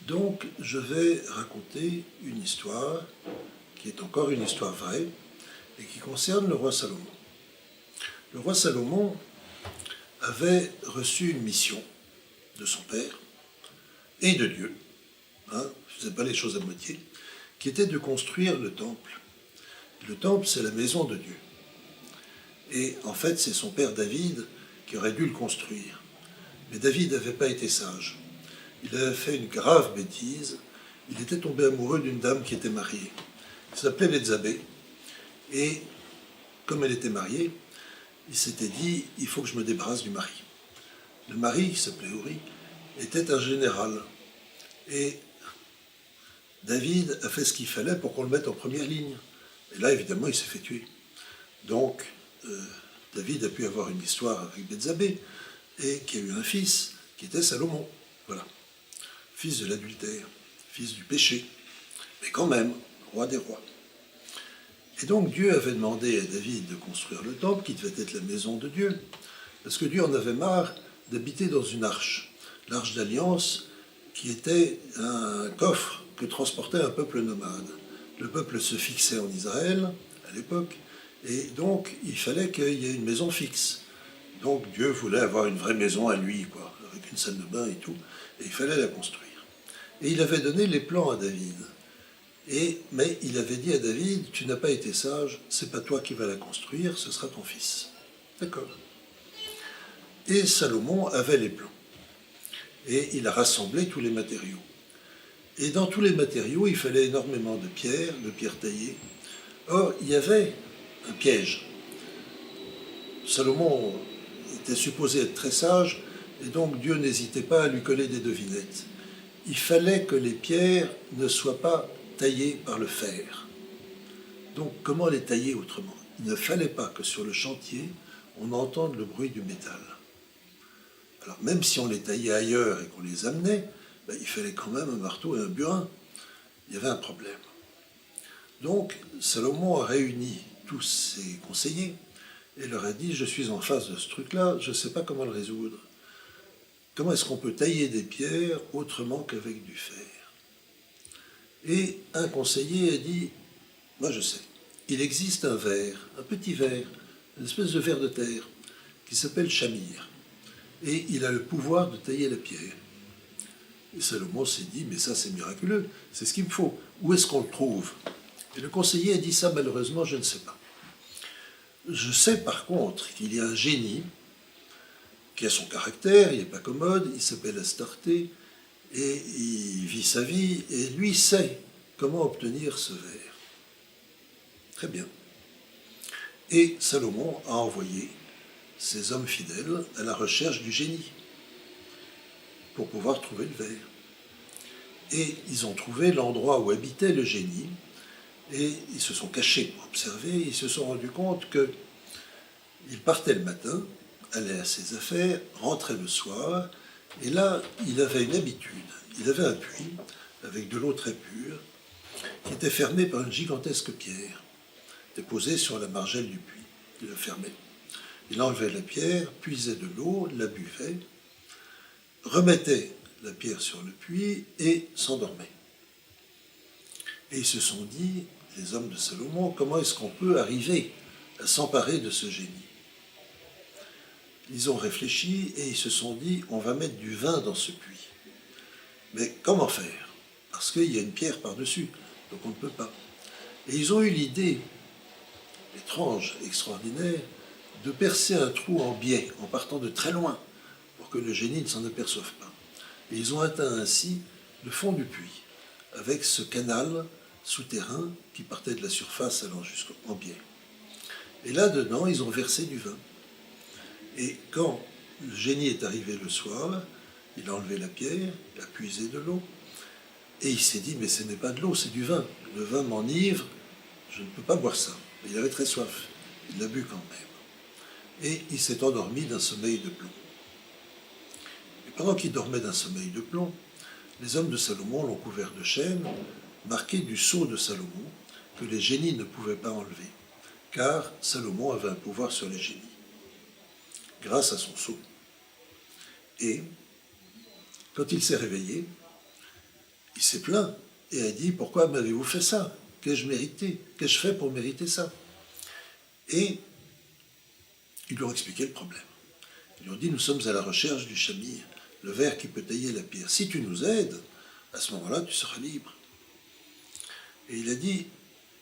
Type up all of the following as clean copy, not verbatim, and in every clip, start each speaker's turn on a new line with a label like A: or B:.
A: Donc, je vais raconter une histoire qui est encore une histoire vraie et qui concerne le roi Salomon. Le roi Salomon avait reçu une mission de son père et de Dieu, il ne faisait pas les choses à moitié, qui était de construire le temple. Le temple, c'est la maison de Dieu. Et en fait, c'est son père David qui aurait dû le construire. Mais David n'avait pas été sage. Il avait fait une grave bêtise. Il était tombé amoureux d'une dame qui était mariée. Elle s'appelait Bétzabé. Et comme elle était mariée, il s'était dit, il faut que je me débarrasse du mari. Le mari, qui s'appelait Uri, était un général. Et David a fait ce qu'il fallait pour qu'on le mette en première ligne. Et là, évidemment, il s'est fait tuer. Donc, David a pu avoir une histoire avec Bétzabé, et qui a eu un fils, qui était Salomon. Voilà. Fils de l'adultère, fils du péché, mais quand même, roi des rois. Et donc, Dieu avait demandé à David de construire le temple, qui devait être la maison de Dieu, parce que Dieu en avait marre d'habiter dans une arche, l'arche d'alliance, qui était un coffre que transportait un peuple nomade. Le peuple se fixait en Israël, à l'époque, et donc il fallait qu'il y ait une maison fixe. Donc Dieu voulait avoir une vraie maison à lui, quoi, avec une salle de bain et tout, et il fallait la construire. Et il avait donné les plans à David. Mais il avait dit à David, tu n'as pas été sage, c'est pas toi qui vas la construire, ce sera ton fils. D'accord. Et Salomon avait les plans. Et il a rassemblé tous les matériaux. Et dans tous les matériaux, il fallait énormément de pierres taillées. Or, il y avait un piège. Salomon était supposé être très sage, et donc Dieu n'hésitait pas à lui coller des devinettes. Il fallait que les pierres ne soient pas taillées par le fer. Donc, comment les tailler autrement? Il ne fallait pas que sur le chantier, on entende le bruit du métal. Alors, même si on les taillait ailleurs et qu'on les amenait, il fallait quand même un marteau et un burin. Il y avait un problème. Donc, Salomon a réuni tous ses conseillers et leur a dit, je suis en face de ce truc-là, je ne sais pas comment le résoudre. Comment est-ce qu'on peut tailler des pierres autrement qu'avec du fer? Et un conseiller a dit, moi je sais, il existe un verre, un petit verre, une espèce de verre de terre, qui s'appelle chamir. Et il a le pouvoir de tailler la pierre. Et Salomon s'est dit, mais ça c'est miraculeux, c'est ce qu'il me faut. Où est-ce qu'on le trouve? Et le conseiller a dit, ça malheureusement je ne sais pas. Je sais par contre qu'il y a un génie qui a son caractère, il n'est pas commode, il s'appelle Astarté, et il vit sa vie, et lui sait comment obtenir ce verre. Très bien. Et Salomon a envoyé ses hommes fidèles à la recherche du génie pour pouvoir trouver le verre. Et ils ont trouvé l'endroit où habitait le génie, et ils se sont cachés pour observer, ils se sont rendus compte qu'il partait le matin, allait à ses affaires, rentrait le soir, et là, il avait une habitude. Il avait un puits avec de l'eau très pure, qui était fermé par une gigantesque pierre, déposée sur la margelle du puits. Il le fermait. Il enlevait la pierre, puisait de l'eau, la buvait, remettait la pierre sur le puits et s'endormait. Et ils se sont dit, les hommes de Salomon, comment est-ce qu'on peut arriver à s'emparer de ce génie? Ils ont réfléchi et ils se sont dit, on va mettre du vin dans ce puits. Mais comment faire? Parce qu'il y a une pierre par-dessus, donc on ne peut pas. Et ils ont eu l'idée, étrange, extraordinaire, de percer un trou en biais, en partant de très loin, pour que le génie ne s'en aperçoive pas. Et ils ont atteint ainsi le fond du puits, avec ce canal souterrain qui partait de la surface allant jusqu'en biais. Et là-dedans, ils ont versé du vin. Et quand le génie est arrivé le soir, il a enlevé la pierre, il a puisé de l'eau, et il s'est dit, mais ce n'est pas de l'eau, c'est du vin. Le vin m'enivre, je ne peux pas boire ça. Mais il avait très soif, il l'a bu quand même. Et il s'est endormi d'un sommeil de plomb. Et pendant qu'il dormait d'un sommeil de plomb, les hommes de Salomon l'ont couvert de chaînes, marqué du sceau de Salomon, que les génies ne pouvaient pas enlever, car Salomon avait un pouvoir sur les génies, grâce à son sceau. Et quand il s'est réveillé, il s'est plaint et a dit « Pourquoi m'avez-vous fait ça? Qu'ai-je mérité? Qu'ai-je fait pour mériter ça ?» Et ils lui ont expliqué le problème. Ils lui ont dit « Nous sommes à la recherche du shamir, le ver qui peut tailler la pierre. Si tu nous aides, à ce moment-là, tu seras libre. » Et il a dit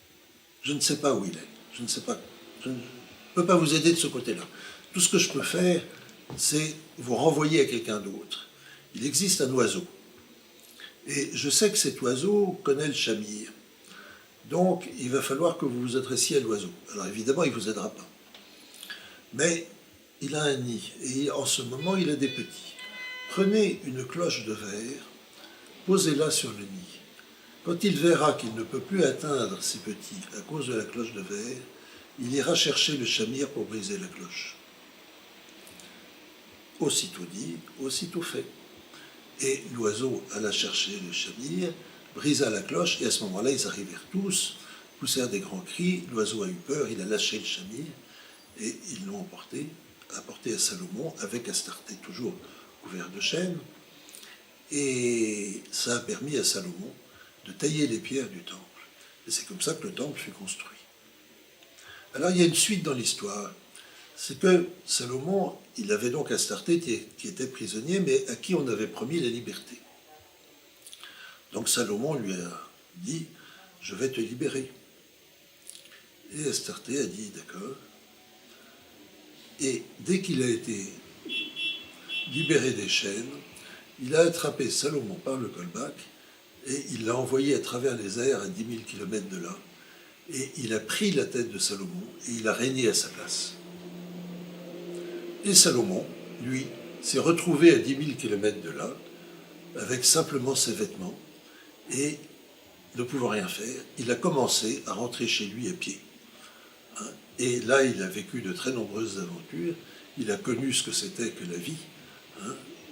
A: « Je ne sais pas où il est. Je ne sais pas. Je ne peux pas vous aider de ce côté-là. Tout ce que je peux faire, c'est vous renvoyer à quelqu'un d'autre. Il existe un oiseau. Et je sais que cet oiseau connaît le shamir. Donc, il va falloir que vous vous adressiez à l'oiseau. Alors évidemment, il ne vous aidera pas. Mais il a un nid, et en ce moment, il a des petits. Prenez une cloche de verre, posez-la sur le nid. Quand il verra qu'il ne peut plus atteindre ses petits à cause de la cloche de verre, il ira chercher le shamir pour briser la cloche. Aussitôt dit, aussitôt fait. Et l'oiseau alla chercher le shamir, brisa la cloche, et à ce moment-là, ils arrivèrent tous, poussèrent des grands cris, l'oiseau a eu peur, il a lâché le shamir, et ils l'ont apporté à Salomon, avec Astarté toujours couvert de chaînes, et ça a permis à Salomon de tailler les pierres du temple. Et c'est comme ça que le temple fut construit. Alors il y a une suite dans l'histoire. C'est que Salomon, il avait donc Astarté qui était prisonnier, mais à qui on avait promis la liberté. Donc Salomon lui a dit « Je vais te libérer ». Et Astarté a dit « D'accord ». Et dès qu'il a été libéré des chaînes, il a attrapé Salomon par le colbac et il l'a envoyé à travers les airs à 10 000 km de là. Et il a pris la tête de Salomon et il a régné à sa place. Et Salomon, lui, s'est retrouvé à 10 000 km de là, avec simplement ses vêtements, et ne pouvant rien faire, il a commencé à rentrer chez lui à pied. Et là, il a vécu de très nombreuses aventures, il a connu ce que c'était que la vie,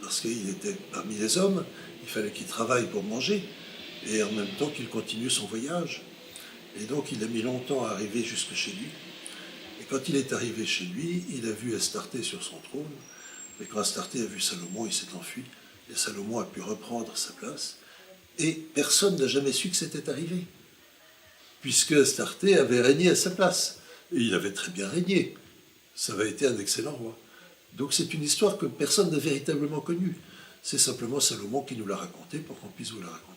A: parce qu'il était parmi les hommes, il fallait qu'il travaille pour manger, et en même temps qu'il continue son voyage. Et donc il a mis longtemps à arriver jusque chez lui. Et quand il est arrivé chez lui, il a vu Astarté sur son trône. Mais quand Astarté a vu Salomon, il s'est enfui. Et Salomon a pu reprendre sa place. Et personne n'a jamais su que c'était arrivé. Puisque Astarté avait régné à sa place. Et il avait très bien régné. Ça avait été un excellent roi. Donc c'est une histoire que personne n'a véritablement connue. C'est simplement Salomon qui nous l'a racontée pour qu'on puisse vous la raconter.